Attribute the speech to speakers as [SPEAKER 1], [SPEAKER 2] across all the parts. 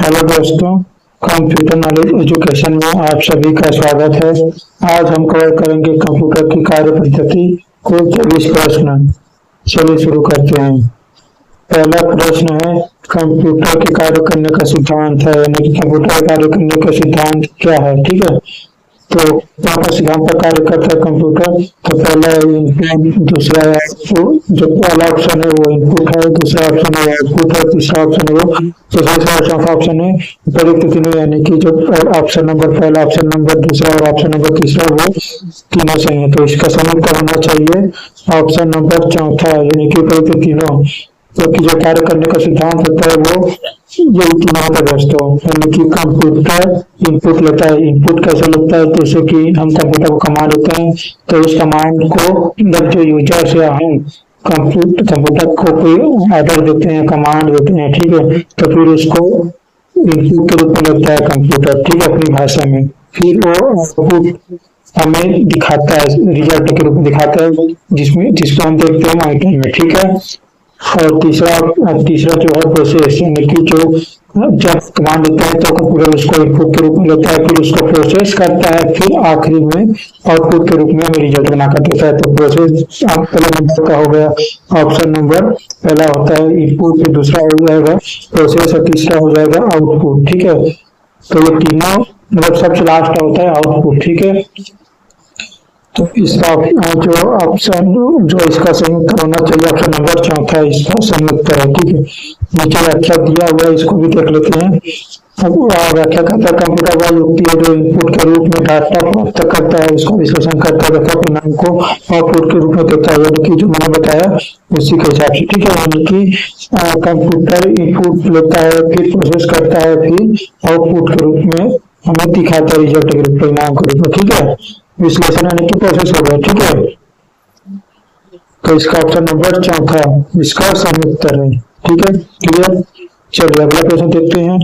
[SPEAKER 1] Hello दोस्तों, computer knowledge education में आप सभी का स्वागत है। आज हम कवर करेंगे कंप्यूटर की कार्य पद्धति। कुल 24 प्रश्न। चलिए शुरू करते हैं। पहला प्रश्न है, कंप्यूटर के कार्य करने का सिद्धांत है, यानी कि कंप्यूटर कार्य करने का सिद्धांत क्या है। ठीक है, तो कौन सा सिद्धांत पर कार्य करता है कंप्यूटर। तो पहला इनपुट, दूसरा जो पहला ऑप्शन है वो इनपुट है, दूसरा ऑप्शन है आउटपुट है, तीसरा ऑप्शन है वो, तीसरा चौथा ऑप्शन है उपयुक्त तीनों, यानी कि जो ऑप्शन नंबर पहला, ऑप्शन नंबर दूसरा और ऑप्शन नंबर तीसरा वो तीनों सही है। तो इसका समीकरण होना चाहिए ऑप्शन नंबर चौथा, यानी कि उपयुक्त तीनों। क्योंकि जो कार्य करने का सिद्धांत होता है वो यही तीनों होता है दोस्तों, यानी कि कंप्यूटर इनपुट लेता है। इनपुट कैसे लेता है, जैसे कि हम कंप्यूटर को कमांड देते हैं, तो उस कमांड को जब जो यूजर या हम कंप्यूटर को कोई ऑर्डर देते हैं, कमांड देते हैं, ठीक है, तो फिर उसको इनपुट के रूप में लेता है कंप्यूटर, ठीक है, अपनी भाषा में। फिर वो आउटपुट हमें दिखाता है, रिजल्ट के रूप में दिखाता है, जिसको हम देखते हैं मॉनिटर में, ठीक है। और तीसरा जो है प्रोसेस, यानी कि जो जब कमांड देता है तो कंप्यूटर उसको इनपुट के रूप में लेता है, फिर उसको प्रोसेस करता है, फिर आखिरी में आउटपुट के रूप में हमें रिजल्ट बना कर देता है। तो प्रोसेस पहला नंबर का हो गया, ऑप्शन नंबर पहला होता है इनपुट, फिर दूसरा हो जाएगा प्रोसेस और तीसरा हो जाएगा आउटपुट, ठीक है। तो ये तीनों मतलब सबसे लास्ट होता है आउटपुट, ठीक है। तो इसका जो ऑप्शन जो इसका सही उत्तर होना चाहिए ऑप्शन नंबर चौथा इसका सही उत्तर है, ठीक है। नीचे व्याख्या दिया हुआ है, इसको भी देख लेते हैं। अब व्याख्या करता है, कंप्यूटर वह युक्ति है जो इनपुट के रूप में डाटा प्राप्त करता है, उसका विश्लेषण करता है तथा परिणाम को आउटपुट के रूप में देता है, यानी कि जो मैंने बताया उसी के हिसाब से, ठीक है। यानी कि कंप्यूटर इनपुट लेता है, फिर प्रोसेस करता है, फिर आउटपुट के रूप में हमें दिखाता है, रिजल्ट के रूप परिणाम के रूप में, ठीक है। विश्लेषण यानी कि प्रोसेस हो गया, ठीक है। तो इसका ऑप्शन नंबर चौथा इसका सही उत्तर है, ठीक है, क्लियर। चलिए अगला प्रश्न देखते हैं।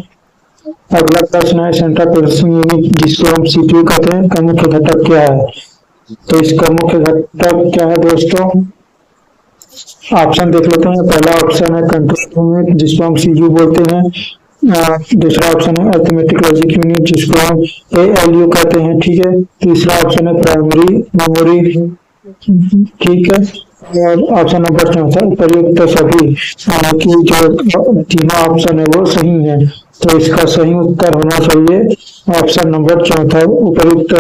[SPEAKER 1] अगला प्रश्न है, सेंट्रल प्रोसेसिंग यूनिट जिसको हम सीपीयू कहते हैं, का मुख्य घटक क्या है। तो इसका मुख्य घटक क्या है दोस्तों, ऑप्शन देख लेते हैं। पहला ऑप्शन है कंट्रोल यूनिट जिसको हम सीपीयू बोलते हैं, दूसरा ऑप्शन है अरिथमेटिक लॉजिक यूनिट जिसको हम एएलयू कहते हैं, ठीक है। तीसरा ऑप्शन है प्राइमरी मेमोरी, ठीक है। और ऑप्शन नंबर चौथा उपयुक्त सभी, कि जो तीनों ऑप्शन है वो सही है। तो इसका सही उत्तर होना चाहिए ऑप्शन नंबर चौथा उपयुक्त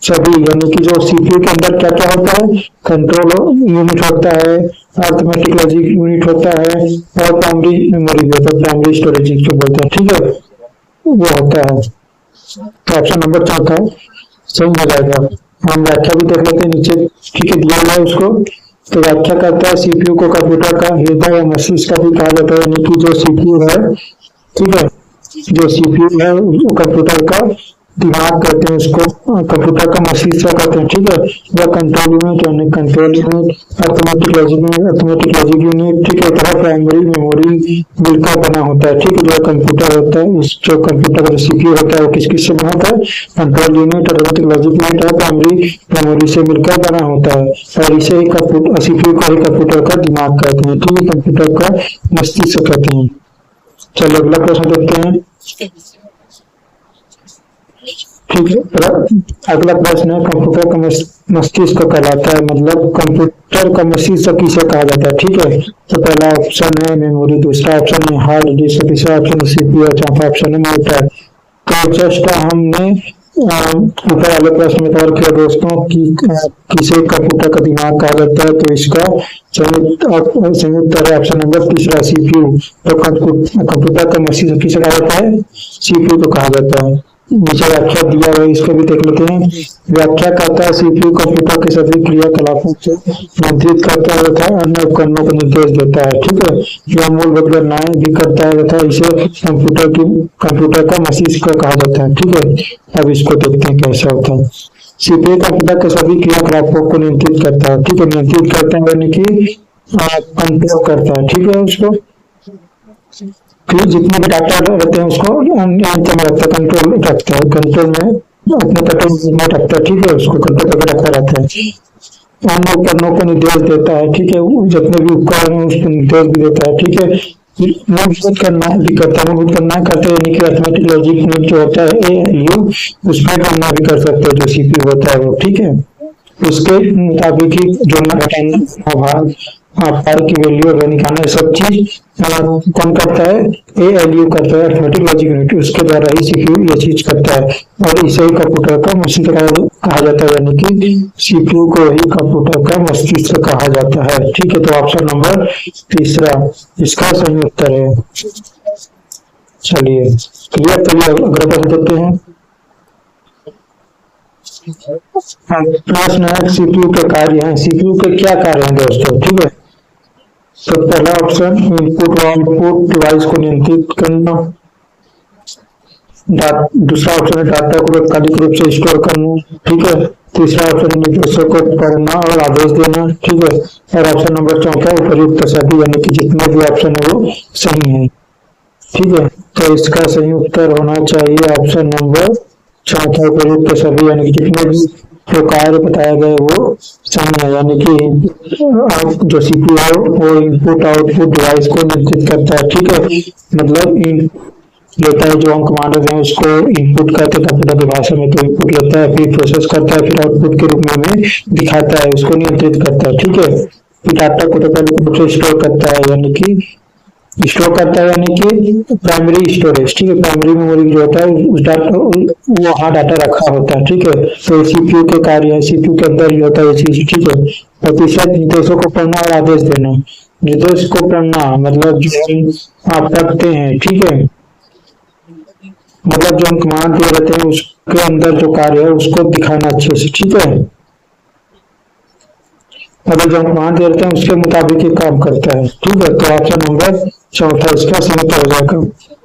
[SPEAKER 1] सभी, यानी कि जो सीपीयू के अंदर क्या क्या होता है, कंट्रोल यूनिट होता है, अरिथमेटिक लॉजिक यूनिट होता है और प्राइमरी मेमोरी भी होता है, प्राइमरी स्टोरेज जो बोलते हैं, ठीक है, वो होता है। तो ऑप्शन नंबर चौथा सही हो जाएगा। हम व्याख्या भी देख लेते हैं नीचे, ठीक है, दिया हुआ है उसको। तो व्याख्या करता है, सीपीयू को कंप्यूटर का हृदय या मस्तिष्क का भी कहा जाता है, यानी कि जो सीपीयू है, ठीक है, जो सीपीयू है वो कंप्यूटर का दिमाग कहते हैं, उसको कंप्यूटर का मस्तिष्क कहते हैं, ठीक है। वह कंट्रोल यूनिट यानी control unit, arithmetic logic unit, ठीक है, तथा प्राइमरी मेमोरी मिलकर बना होता है, ठीक है। जो कंप्यूटर होता है, जो कंप्यूटर का सीपीयू होता है वो किस किस से बना होता है, control unit, arithmetic logic unit और प्राइमरी मेमोरी से मिलकर बना होता है, और इसे ही कंप्यूटर सीपीयू को ही कंप्यूटर का दिमाग कहते हैं, ठीक है, कंप्यूटर का मस्तिष्क कहते हैं। चलो अगला प्रश्न देखते हैं, ठीक है। अगला प्रश्न है, कंप्यूटर का मस्तिष्क कहलाता है, मतलब कंप्यूटर का मस्तिष्क किसे कहा जाता है, ठीक है। तो पहला ऑप्शन है मेमोरी, दूसरा ऑप्शन है हार्ड डिस्क, तीसरा ऑप्शन है सीपीयू और चौथा ऑप्शन है मोटर। तो जस्ट हमने ऊपर वाले प्रश्न में कवर किया दोस्तों कि किसे कंप्यूटर का दिमाग कहा जाता है। तो इसका संयुक्त है ऑप्शन नंबर तीसरा सीपीयू। तो कंप्यूटर का मस्तिष्क किसे कहा जाता है, सीपीयू को कहा जाता है। नीचे व्याख्या दिया हुआ है, इसको भी देख लेते हैं। व्याख्या करता है, सीपीयू कंप्यूटर के सभी क्रियाकलापों को नियंत्रित करता है तथा अन्य उपकरणों को निर्देश देता है, ठीक है। यह मूलभूत गणनाएं भी करता है तथा इसे कंप्यूटर का मस्तिष्क कहा जाता है, ठीक है। अब इसको देखते हैं कैसा होता है। सीपीयू कंप्यूटर के सभी क्रियाकलापों को नियंत्रित करता है, ठीक है, नियंत्रित करता है यानी कि कंट्रोल करता है, ठीक है। उसको फिर जितने भी डाटा रहते हैं उसको नियंत्रण में रखता है, कंट्रोल रखता है, कंट्रोल में अपने कंट्रोल में रखता है, ठीक है, उसको कंट्रोल करके रखा रहता है। अन्य उपकरणों को निर्देश देता है, ठीक है, जितने भी उपकरण है उसको निर्देश भी देता है, ठीक है। मूलभूत गणना भी करता है, मूलभूत गणना करते हैं यानी कि अरिथमेटिक लॉजिक यूनिट जो होता है एएलयू, उसमें गणना भी कर सकते हैं जो सीपीयू होता है वो, ठीक है। उसके मुताबिक ही जोड़ना घटाना भाग पार की वैल्यू और निकालना सब चीज कौन करता है, एएलयू करता है, अरिथमेटिक लॉजिक यूनिट, उसके द्वारा ही सीपीयू ये चीज करता है और इसे ही कंप्यूटर का मस्तिष्क कहा जाता है, यानी कि सीपीयू को ही कंप्यूटर का मस्तिष्क कहा जाता है, ठीक है। तो ऑप्शन नंबर तीसरा इसका सही उत्तर है। चलिए क्लियर, चलिए अगला प्रश्न देखते हैं। प्रश्न है सीपीयू के कार्य हैं, सीपीयू के क्या कार्य हैं दोस्तों, ठीक है। तो पहला ऑप्शन इनपुट और आउटपुट डिवाइस को नियंत्रित करना, दूसरा ऑप्शन है डाटा को तात्कालिक रूप से स्टोर करना, ठीक है। तीसरा ऑप्शन निर्देशों को पढ़ना और आदेश देना, ठीक है। और ऑप्शन नंबर चौथा उपयुक्त सभी, यानी कि जितने भी ऑप्शन है वो सही है, ठीक है। तो इसका सही उत्तर होना चाहिए ऑप्शन नंबर चौथा उपयुक्त सभी, यानी कि जितने भी जो कार्य बताया गया वो सही है, यानी कि जो सीपीयू है वो इनपुट आउटपुट डिवाइस को नियंत्रित करता है, ठीक है। मतलब इन लेता है, जो हम कमांड देते हैं उसको इनपुट कहते हैं कंप्यूटर की भाषा में, तो इनपुट लेता है, फिर प्रोसेस करता है, फिर आउटपुट के रूप में हमें दिखाता है, उसको नियंत्रित करता है, ठीक है। फिर डाटा को तात्कालिक रूप से स्टोर करता है, यानी कि स्टोर करता है यानी कि प्राइमरी स्टोरेज, ठीक है। प्राइमरी मेमोरी जो होता है उस डाटा वहाँ डाटा रखा होता है, ठीक है। तो सीपीयू के कार्य है, सीपीयू के अंदर ही होता है ये चीज, ठीक है। और तीसरा निर्देशों को पढ़ना और आदेश देना, निर्देश को पढ़ना मतलब जो हम आप पढ़ते हैं, ठीक है, मतलब जो हम कमांड दे रहते हैं उसके अंदर जो कार्य है उसको दिखाना अच्छे से, ठीक है। मतलब जो हम कमांड दे रहते हैं उसके मुताबिक ये काम करता है, ठीक है। तो ऑप्शन नंबर चौथा इसका सही हो जाएगा,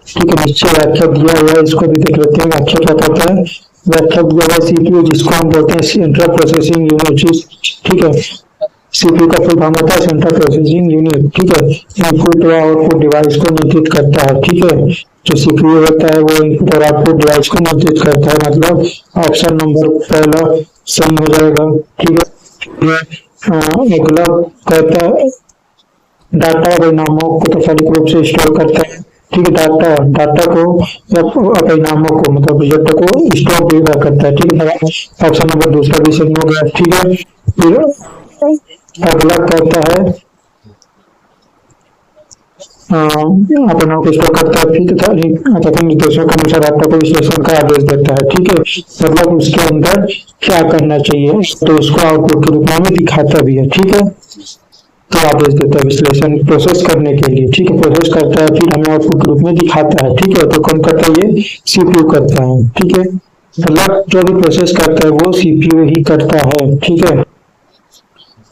[SPEAKER 1] ठीक है। नीचे व्याख्या दिया हुआ है, इसको भी देख लेते हैं व्याख्या क्या कहता है। व्याख्या दिया हुआ सीपीयू जिसको हम बोलते हैं सेंट्रल प्रोसेसिंग यूनिट, ठीक है। सीपीयू का फुल फॉर्म होता है सेंट्रल प्रोसेसिंग यूनिट, ठीक है। इनपुट और आउटपुट डिवाइस को नियंत्रित करता है, ठीक है। जो सीपीयू होता है वो इनपुट और आउटपुट डिवाइस को नियंत्रित करता है, मतलब ऑप्शन नंबर पहला सही हो जाएगा, ठीक है। अगला कहता है डाटा परिणामों को तात्कालिक रूप से स्टोर करता है, ठीक है। डाटा को या परिणामों को मतलब रिजल्ट को स्टोर भी करता है, ठीक है। ऑप्शन नंबर दूसरा भी सही हो गया, ठीक है। फिर अगला कहता है अपना को स्टोर करता है, फिर तथा निर्देशों के अनुसार डाटा को विश्लेषण का आदेश देता है, ठीक है। मतलब उसके अंदर क्या करना चाहिए तो उसको आउटपुट के रूप में दिखाता भी है, ठीक है। तो आदेश देता है विश्लेषण प्रोसेस करने के लिए, ठीक है। प्रोसेस करता है फिर हमें आउटपुट के रूप में दिखाता है, ठीक है। तो कौन करता है, ये सीपीयू करता है, ठीक है। मतलब जो भी प्रोसेस करता है वो सीपीयू ही करता है, ठीक है।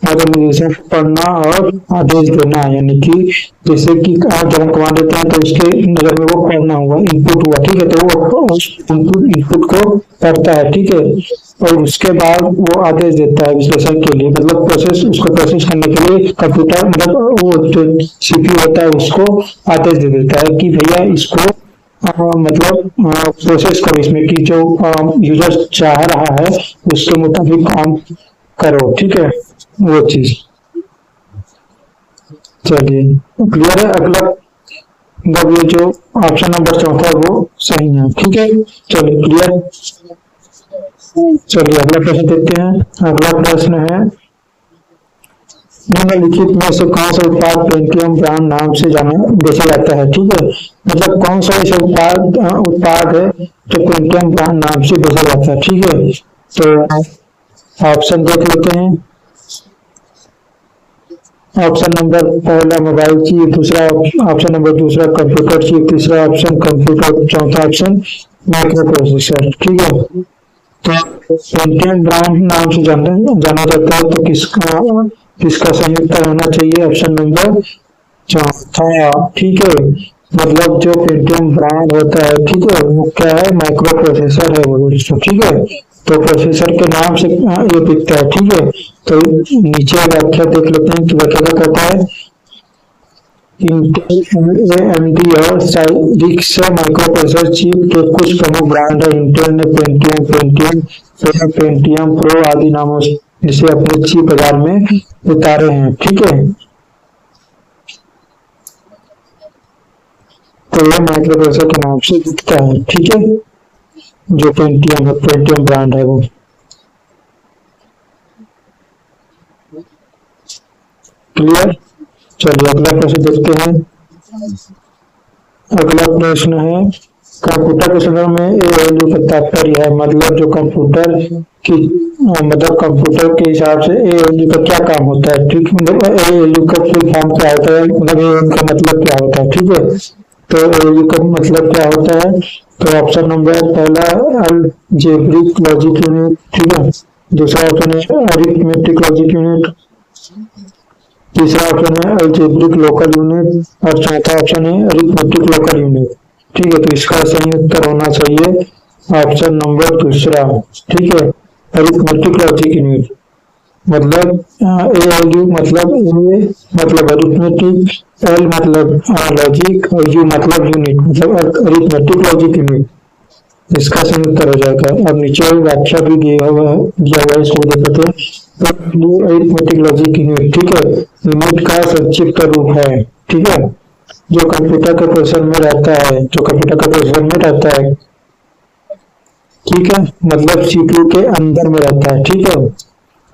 [SPEAKER 1] निर्देशों को पढ़ना और आदेश देना, यानी कि जैसे कि जब हम कमांड देते हैं तो उसके नजर में वो पढ़ना हुआ इनपुट हुआ, ठीक है। तो वो इनपुट को पढ़ता है, ठीक है। और उसके बाद वो आदेश देता है विश्लेषण के लिए, मतलब प्रोसेस उसको प्रोसेस करने के लिए कंप्यूटर मतलब वो जो सीपीयू होता है उसको आदेश दे देता है कि भैया इसको मतलब प्रोसेस करो, इसमें कि जो यूजर चाह रहा है उसके मुताबिक काम करो, ठीक है, वो चीज। चलिए क्लियर है। अगला मतलब ये जो ऑप्शन नंबर चौथा है वो सही है, ठीक है। चलिए क्लियर। चलिए अगला प्रश्न देखते हैं। अगला प्रश्न है निम्नलिखित में से कौन सा उत्पाद पेंटियम ब्रांड नाम से जाना बेचा जाता है, ठीक है। मतलब कौन सा ऐसा उत्पाद है जो पेंटियम ब्रांड नाम से बेचा जाता है, ठीक है। तो ऑप्शन देख लेते हैं। ऑप्शन नंबर पहला मोबाइल चिप, दूसरा ऑप्शन नंबर दूसरा कंप्यूटर चिप, तीसरा ऑप्शन कंप्यूटर, चौथा ऑप्शन माइक्रो प्रोसेसर, ठीक है। तो पेंटियम ब्रांड नाम से जाना जाता है, तो किसका सही उत्तर होना चाहिए ऑप्शन नंबर चौथा, ठीक है। मतलब जो पेंटियम ब्रांड होता है, ठीक है, वो क्या है, माइक्रो प्रोसेसर है वो, ठीक है। तो प्रोसेसर के नाम से ये बिकता है, ठीक है। तो नीचे व्याख्या देख लेते हैं कि व्याख्या क्या कहता है। इंटेल एएमडी और साइरिक्स माइक्रो प्रोसेसर चिप के कुछ प्रमुख ब्रांड है। इंटेल ने पेंटियम प्रो आदि नामों से अपने चिप बाजार में उतारे हैं, ठीक है। तो ये माइक्रो प्रोसेसर के नाम से दिखता है, ठीक है, जो पेंटियम है, पेंटियम ब्रांड है वो। क्लियर। चलिए अगला प्रश्न देखते हैं। अगला प्रश्न है, कंप्यूटर के संदर्भ में एएलयू का तात्पर्य है, मतलब जो कंप्यूटर की मतलब कंप्यूटर के हिसाब से एएलयू का क्या काम होता है, ठीक, मतलब एएलयू का फुल फॉर्म क्या होता है, मतलब एएलयू का मतलब क्या होता है, ठीक है। तो एएलयू का मतलब क्या होता है, तो ऑप्शन नंबर पहला अलजेब्रिक लॉजिक यूनिट, ठीक है, दूसरा ऑप्शन है अरिथमेटिक लॉजिक यूनिट, तीसरा ऑप्शन है अलजेब्रिक लोकल यूनिट और चौथा ऑप्शन है अरिथमेटिक लोकल यूनिट, ठीक है। तो इसका सही उत्तर होना चाहिए ऑप्शन नंबर दूसरा, ठीक है, अरिथमेटिक लॉजिक यूनिट। मतलब एएलयू मतलब ए मतलब अरिथमेटिक, एल मतलब लॉजिक और यू मतलब यूनिट, मतलब अरिथमेटिक लॉजिक यूनिट, इसका सही उत्तर हो जाएगा। अब नीचे व्याख्या भी दिया हुआ है, इसको देखते हैं। अरिथमेटिक लॉजिक यूनिट, ठीक है, यूनिट का संक्षिप्त रूप है, ठीक है, जो कंप्यूटर के प्रोसेसर में रहता है, जो कंप्यूटर के प्रोसेसर में रहता है, ठीक है, मतलब सीपीयू के अंदर में रहता है, ठीक है,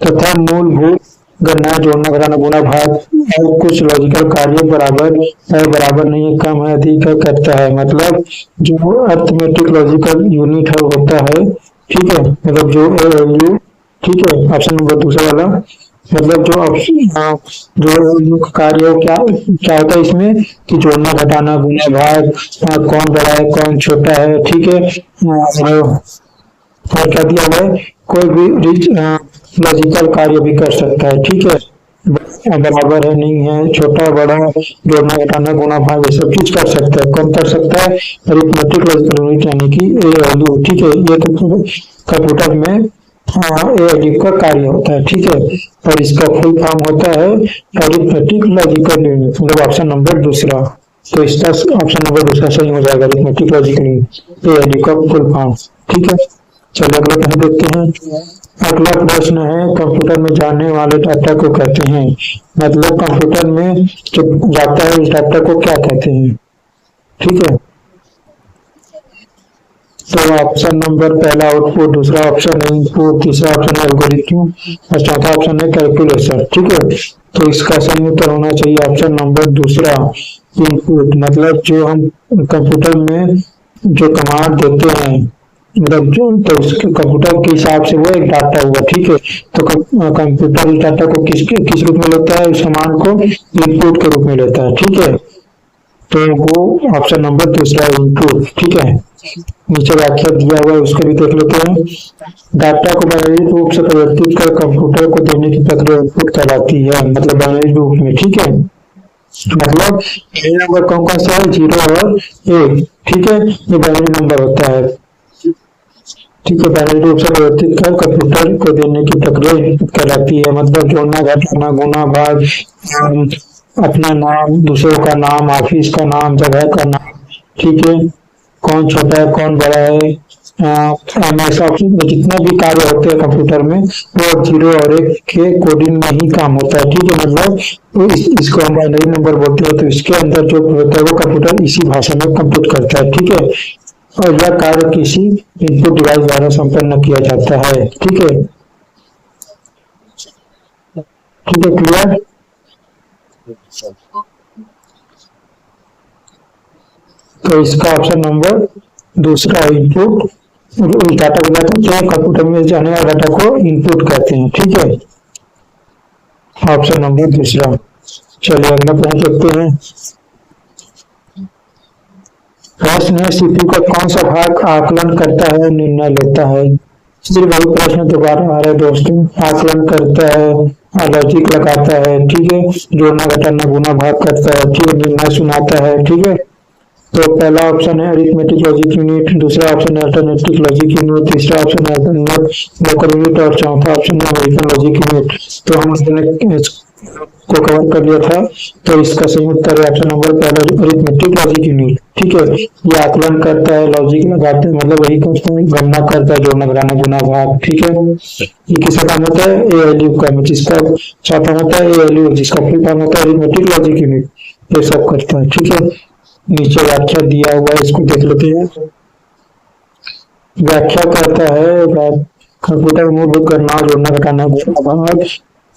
[SPEAKER 1] तथा मूलभूत गणना, जोड़ना घटाना गुणा भाग और कुछ लॉजिकल कार्य बराबर है बराबर नहीं है, कम है अधिक है करता है, मतलब जो अरिथमेटिक लॉजिकल यूनिट है होता है, ठीक है, मतलब जो एएलयू, ठीक है, ऑप्शन नंबर दूसरा वाला, मतलब जो जो कार्य क्या क्या होता है इसमें कि जोड़ना घटाना गुणा भाग, कौन बड़ा है कौन छोटा है, ठीक है, और क्या दिया हुआ है, कोई भी लॉजिकल कार्य भी कर सकता है, ठीक है, बराबर है नहीं है, छोटा बड़ा, जोड़ना घटाना गुणा भाग ये सब चीज कर सकता है, कौन कर सकता है, अरिथमेटिक लॉजिकल यूनिट यानी कि एएलयू, ठीक है, ये कंप्यूटर में एएलयू का कार्य होता है, ठीक है, और इसका फुल फॉर्म होता है अरिथमेटिक लॉजिकल यूनिट, मतलब ऑप्शन नंबर दूसरा। तो इसका ऑप्शन नंबर दूसरा सही हो जाएगा, अरिथमेटिक लॉजिकल यूनिट एएलयू का फुल फॉर्म, ठीक है। चलिए अगला प्रश्न देखते हैं। अगला प्रश्न है, कंप्यूटर में जाने वाले डाटा को कहते हैं, मतलब कंप्यूटर में जो जाता है उस डाटा को क्या कहते हैं, ठीक है। तो ऑप्शन नंबर पहला आउटपुट, दूसरा ऑप्शन है इनपुट, तीसरा ऑप्शन है एल्गोरिथम और चौथा ऑप्शन है कैलकुलेशन, ठीक है। तो इसका सही उत्तर होना चाहिए ऑप्शन नंबर दूसरा, इनपुट, मतलब जो हम कंप्यूटर में जो कमांड देते हैं, मतलब जो तो उसके कंप्यूटर के हिसाब से वो एक डाटा हुआ, ठीक है, तो कंप्यूटर इस डाटा को किस रूप में लेता है, उस कमांड को इनपुट के रूप में लेता है, ठीक है, तो वो ऑप्शन नंबर दूसरा इनपुट, ठीक है। नीचे व्याख्या दिया हुआ है उसको भी देख लेते हैं। डाटा को बाइनरी रूप से परिवर्तित कर कंप्यूटर को देने की प्रक्रिया इनपुट कहलाती है, मतलब बाइनरी रूप में, ठीक है, मतलब बाइनरी नंबर कौन कौन सा है, 0 और 1, ठीक है, ये बाइनरी नंबर होता है, ठीक है, बाइनरी रूप से परिवर्तित कर कंप्यूटर को देने की प्रक्रिया इनपुट कहलाती है, मतलब जोड़ना घटाना गुणा भाग, अपना नाम, दूसरों का नाम, ऑफिस का नाम, जगह का नाम, ठीक है, कौन छोटा है कौन बड़ा है, एमएस ऑफिस में जितने भी कार्य होते हैं कंप्यूटर में वो 0 और 1 के कोडिंग में ही काम होता है, ठीक है, मतलब इसको हम बाइनरी नंबर बोलते हैं। तो इसके अंदर जो होता है वो कंप्यूटर इसी भाषा में कंप्यूट करता है, ठीक है, और यह कार्य किसी इनपुट डिवाइस द्वारा संपन्न किया जाता है, ठीक है, ठीक है, क्लियर। तो इसका ऑप्शन नंबर दूसरा इनपुट, उस डाटा को क्या कहते हैं, कंप्यूटर में जाने वाले डाटा को इनपुट कहते हैं, ठीक है, ऑप्शन नंबर दूसरा। चलिए अगला प्रश्न देखते हैं। प्रश्न है, सीपीयू का कौन सा भाग आकलन करता है निर्णय लेता है, फिर वही प्रश्न दोबारा आ रहा है दोस्तों, आकलन करता है, लॉजिक लगाता है, ठीक है, जोड़ना घटाना गुणा भाग करता है, ठीक है, निर्णय सुनाता है, ठीक है। तो पहला ऑप्शन है अरिथमेटिक लॉजिक यूनिट, दूसरा ऑप्शन है अल्टरनेटिव लॉजिक यूनिट, तीसरा ऑप्शन है लोकल यूनिट और चौथा ऑप्शन है अमेरिकन लॉजिक यूनिट। तो हमने को कवर कर लिया था, तो इसका सही उत्तर है ऑप्शन नंबर पहला अरिथमेटिक लॉजिक यूनिट, ठीक है, ये आकलन करता है, लॉजिक लगाते हैं, मतलब वही करते हैं, गणना करता है, जोड़ना घटाना गुणा भाग, ठीक है। ये किसका काम होता है, एएलयू का, जिसका चौथा होता है एएलयू, जिसका फुल फॉर्म होता है अरिथमेटिक लॉजिक यूनिट, ये सब करता है, ठीक है। नीचे व्याख्या दिया हुआ है, इसको देख लेते हैं। व्याख्या करता है कंप्यूटर में मूलभूत गणनाओं, जोड़ना घटाना भाग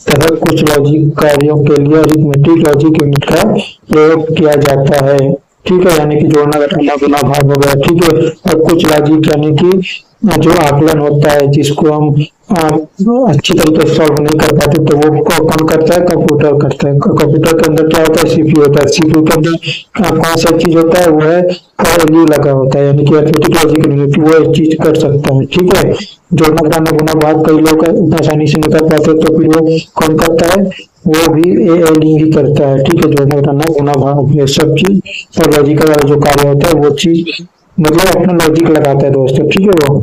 [SPEAKER 1] तथा कुछ लॉजिक कार्यों के लिए अरिथमेटिक लॉजिक यूनिट का प्रयोग किया जाता है। ठीक है, यानी कि जोड़ना घटाना गुणा भाग हो गया। ठीक है, और कुछ लॉजिक यानी कि जो आकलन होता है जिसको हम अच्छी तरीके से सॉल्व नहीं कर पाते, तो वो कौन करता है? कंप्यूटर करता है। कंप्यूटर के अंदर क्या होता है? सीपीयू होता है। सीपीयू के अंदर कौन सा चीज होता है? वो है एलयू लगा होता है, यानी कि अरिथमेटिक लॉजिक यूनिट, वो एक चीज कर सकता है। ठीक है, जोड़ना घटाना गुणा भाग कई लोग आसानी से नहीं कर पाते, तो फिर वो कौन करता है? वो भी एलयू ही करता है। ठीक है, जोड़ना घटाना गुणा भाग ये सब चीज और लॉजिकल वाला जो कार्य होता है वो चीज मतलब अपना लॉजिक लगाता है दोस्तों। ठीक है, वो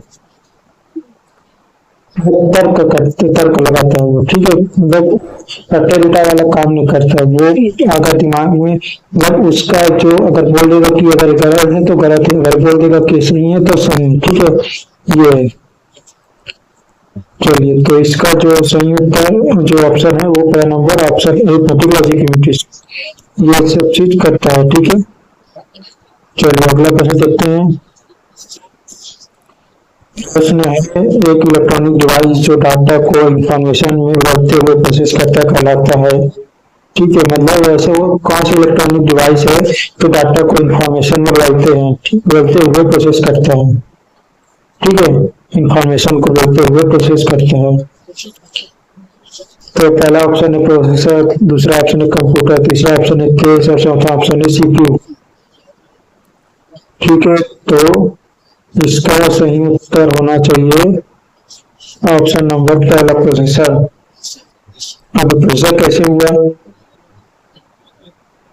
[SPEAKER 1] तर्क लगाता है वो। ठीक है, मतलब रट्टा जुटा वाला काम नहीं करता वो। अगर दिमाग में मतलब उसका जो अगर बोल देगा कि अगर गलत है तो गलत है, अगर बोल देगा कि सही है तो सही है। ठीक है, ये चलिए, तो इसका जो सही उत्तर जो ऑप्शन है वो पहला number option A arithmetic logic unit ये सब चीज करता है। ठीक है, चलिए अगला प्रश्न देखते हैं। प्रश्न है, एक इलेक्ट्रॉनिक डिवाइस जो डाटा को इंफॉर्मेशन में बदलते हुए प्रोसेस करता कहलाता है। ठीक है, मतलब वैसे वो कौन सी इलेक्ट्रॉनिक डिवाइस है तो डाटा को इंफॉर्मेशन में बदलते हुए प्रोसेस करता है। ठीक है, इंफॉर्मेशन को बदलते हुए प्रोसेस करता है। तो पहला ऑप्शन है प्रोसेसर, दूसरा ऑप्शन है कंप्यूटर, तीसरा ऑप्शन है केस और चौथा ऑप्शन है सीपीयू। ठीक है, तो इसका सही उत्तर होना चाहिए ऑप्शन नंबर पहला प्रोसेसर। अब प्रोसेसर कैसे हुआ?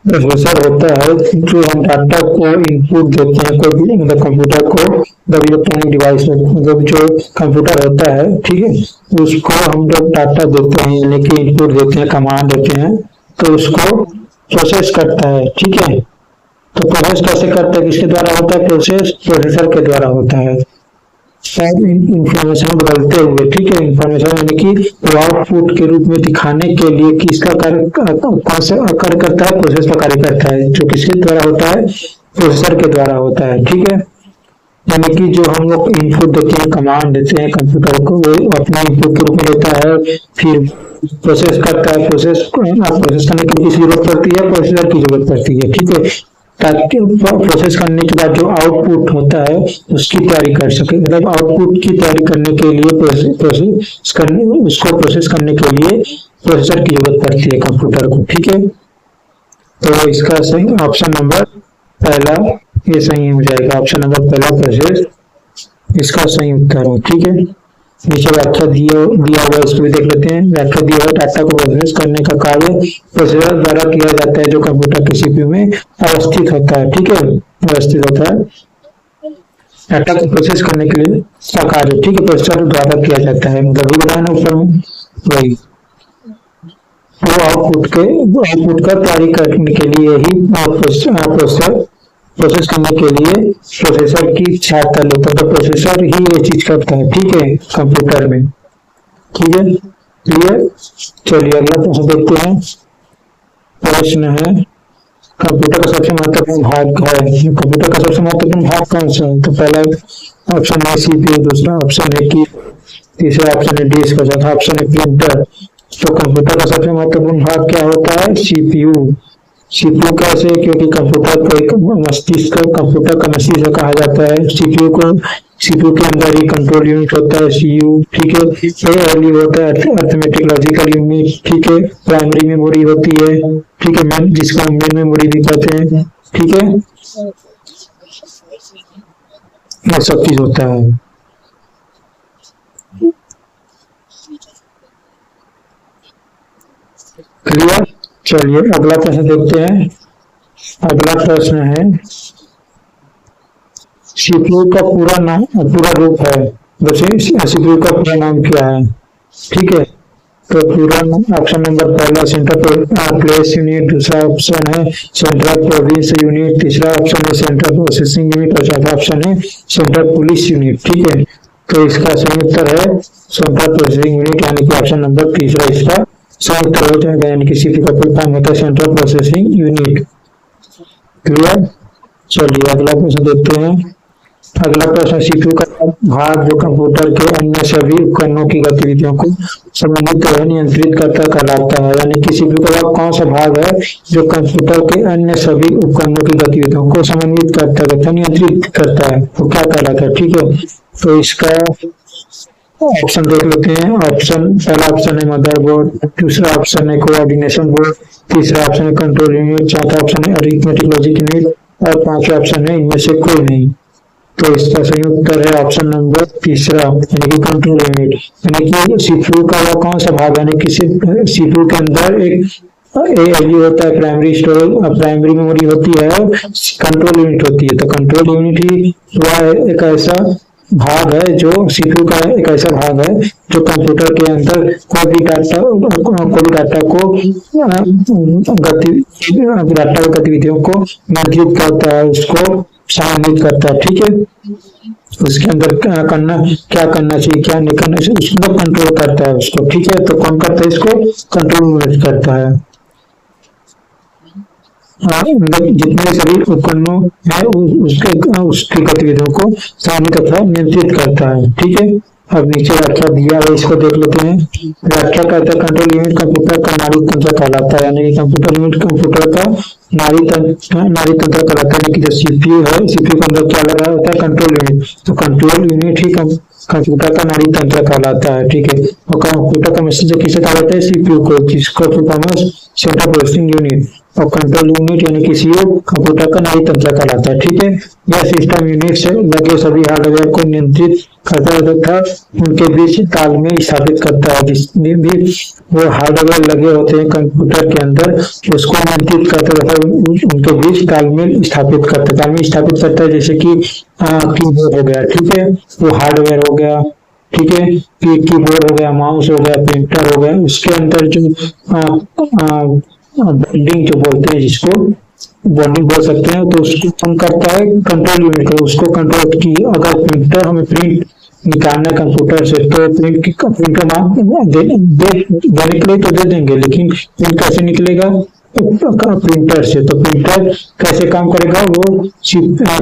[SPEAKER 1] प्रोसेसर होता है जो हम डाटा को इनपुट देते हैं कोई भी मतलब कंप्यूटर को, जब इलेक्ट्रॉनिक डिवाइस में मतलब जो कंप्यूटर होता है, ठीक है, उसको हम जब डाटा देते हैं यानी कि इनपुट देते हैं, कमांड देते हैं, तो उसको प्रोसेस करता है। ठीक है, तो प्रोसेस कैसे करता है? किसके द्वारा होता है? प्रोसेसर के द्वारा होता है। इंफॉर्मेशन बदलते हुए। ठीक है, इंफॉर्मेशन यानी कि आउटपुट के रूप में दिखाने के लिए किसका कार्य कौन सा कार्य करता है? प्रोसेस का कार्य करता है, जो किसके द्वारा होता है? प्रोसेसर के द्वारा होता है। ठीक है, यानी कि जो हम लोग इनपुट देते हैं, कमांड देते हैं कंप्यूटर को, वो अपने इनपुट के रूप में लेता है, फिर प्रोसेस करता है। प्रोसेस करने की किसकी जरूरत पड़ती है? प्रोसेसर की जरूरत पड़ती है। ठीक है, ताकि प्रोसेस करने के बाद जो आउटपुट होता है उसकी तैयारी कर सके, मतलब आउटपुट की तैयारी करने के लिए उसको प्रोसेस करने के लिए प्रोसेसर की जरूरत पड़ती है कंप्यूटर को। ठीक है, तो इसका सही ऑप्शन नंबर पहला ये सही हो जाएगा। ऑप्शन नंबर पहला प्रोसेस इसका सही उत्तर है। ठीक है, नीचे व्याख्या दिया हुआ इसको भी देख लेते हैं। व्याख्या दिया हुआ डाटा को प्रोसेस करने का कार्य प्रोसेसर द्वारा किया जाता है जो कंप्यूटर के सीपीयू में अवस्थित होता है। ठीक है, अवस्थित होता है डाटा को प्रोसेस करने के लिए का कार्य। ठीक है, प्रोसेसर द्वारा किया जाता है, मतलब ये बताया ना ऊपर में वही। वो आउटपुट का तैयारी करने के लिए ही प्रोसेसर प्रोसेस करने के लिए प्रोसेसर की सहायता लेता है, तो प्रोसेसर ही ये चीज करता है। ठीक है, कंप्यूटर में। ठीक है, क्लियर। चलिए अगला प्रश्न देखते हैं। प्रश्न है, कंप्यूटर का सबसे महत्वपूर्ण भाग है। कंप्यूटर का सबसे महत्वपूर्ण भाग कौन सा है? तो पहला ऑप्शन है सीपीयू, दूसरा ऑप्शन है की, तीसरा ऑप्शन है डिस्क, चौथा ऑप्शन है प्रिंटर। तो कंप्यूटर का सबसे महत्वपूर्ण भाग क्या होता है? सीपीयू। सीपीयू कैसे? क्योंकि कंप्यूटर को एक मस्तिष्क कंप्यूटर का मस्तिष्क कहा जाता है। सीपीयू के अंदर ही कंट्रोल यूनिट होता है, सीयू। ठीक है, एएलयू होता है, अरिथमेटिक लॉजिकल यूनिट। ठीक है, प्राइमरी मेमोरी होती है। ठीक है, जिसको हम मेन मेमोरी भी कहते हैं। ठीक है, ये सब चीज होता है। क्लियर। चलिए अगला प्रश्न देखते हैं। अगला प्रश्न है, सीपीयू का पूरा रूप है, वैसे सीपीयू का पूरा नाम क्या है? ठीक है, तो पूरा ऑप्शन नंबर पहला सेंट्रल प्लेस यूनिट, दूसरा ऑप्शन है सेंट्रल प्रोविंस यूनिट, तीसरा ऑप्शन है सेंट्रल प्रोसेसिंग यूनिट और चौथा ऑप्शन है सेंट्रल पुलिस यूनिट। ठीक है, तो इसका सही उत्तर है सेंट्रल प्रोसेसिंग यूनिट, यानी कि ऑप्शन नंबर तीसरा इसका सही उत्तर हो जाएगा, यानी कि सीपीयू का फुल फॉर्म होता है सेंट्रल प्रोसेसिंग यूनिट। क्लियर। चलिए अगला प्रश्न देखते हैं। अगला प्रश्न, सीपीयू का भाग जो कंप्यूटर के अन्य सभी उपकरणों की गतिविधियों को समन्वित और नियंत्रित करता कहलाता है। यानी कि सीपीयू का वह कौन सा भाग है जो कंप्यूटर के अन्य सभी उपकरणों की गतिविधियों को समन्वित करता तथा नियंत्रित करता है, वो क्या कहलाता है? ठीक है, तो इसका ऑप्शन देख लेते हैं। पहला ऑप्शन है मदरबोर्ड, दूसरा ऑप्शन है कोऑर्डिनेशन बोर्ड, तीसरा ऑप्शन है कंट्रोल यूनिट, चौथा ऑप्शन है अरिथमेटिक लॉजिक यूनिट और पांचवा ऑप्शन है इनमें से कोई नहीं। तो इसका सही उत्तर है ऑप्शन नंबर तीसरा, यानी कि कंट्रोल यूनिट। यानी कि सीपीयू का वह कौन सा भाग, यानी कि सीपीयू के अंदर एक एएलयू होता है, प्राइमरी स्टोरेज प्राइमरी मेमोरी होती है, और कंट्रोल यूनिट होती है। तो कंट्रोल यूनिट ही वह एक ऐसा भाग है जो सीपीयू का एक ऐसा भाग है जो कंप्यूटर के अंदर कोई भी डाटा को डाटा गतिविधियों को नियंत्रित करता है, उसको समन्वित करता है। ठीक है, उसके अंदर क्या करना चाहिए, क्या नहीं करना चाहिए, उसको कंट्रोल करता है उसको। ठीक है, तो कौन करता है इसको? कंट्रोल यूनिट करता है। जितने सभी उपकरणों है उसकी गतिविधियों को समन्वित तथा नियंत्रित करता है। ठीक है, अब नीचे व्याख्या दिया है, इसको देख लेते हैं। व्याख्या कहता है कंट्रोल यूनिट कंप्यूटर का नाड़ी तंत्र कहलाता है। यानी कि कंप्यूटर यूनिट कंप्यूटर का नाड़ी तंत्र कहलाता है। यानी कि जो सीपीयू है, सीपीयू के अंदर क्या लगा होता है? Control unit. तो कंट्रोल यूनिट ही कंप्यूटर का नाड़ी तंत्र कहलाता है। ठीक है, और कंप्यूटर का मैसेज किसे कहा जाता है? सीपीयू को, जिसको सेंट्रल प्रोसेसिंग यूनिट। और कंट्रोल यूनिट यानी कि सीओ कंप्यूटर का नाड़ी तंत्र कहलाता है। ठीक है, यह सिस्टम यूनिट से लगे सभी हार्डवेयर को नियंत्रित करता है तथा उनके बीच तालमेल स्थापित करता है। जिसमें भी वो हार्डवेयर लगे होते हैं कंप्यूटर के अंदर, उसको नियंत्रित करता है तथा उनके बीच तालमेल स्थापित करता है। जैसे कि कीबोर्ड हो गया, ठीक है, वो हार्डवेयर हो गया। ठीक है, कीबोर्ड हो गया, माउस हो गया, प्रिंटर हो गया, उसके अंदर जो बॉन्डिंग जो बोलते हैं, जिसको बॉन्डिंग बोल सकते हैं, तो उसको कौन करता है? कंट्रोल यूनिट का। उसको कंट्रोल की, अगर प्रिंटर हमें प्रिंट निकालना है कंप्यूटर से, तो प्रिंटर देने के लिए तो दे देंगे, लेकिन प्रिंट कैसे निकलेगा? प्रिंटर से। तो प्रिंटर कैसे काम करेगा? वो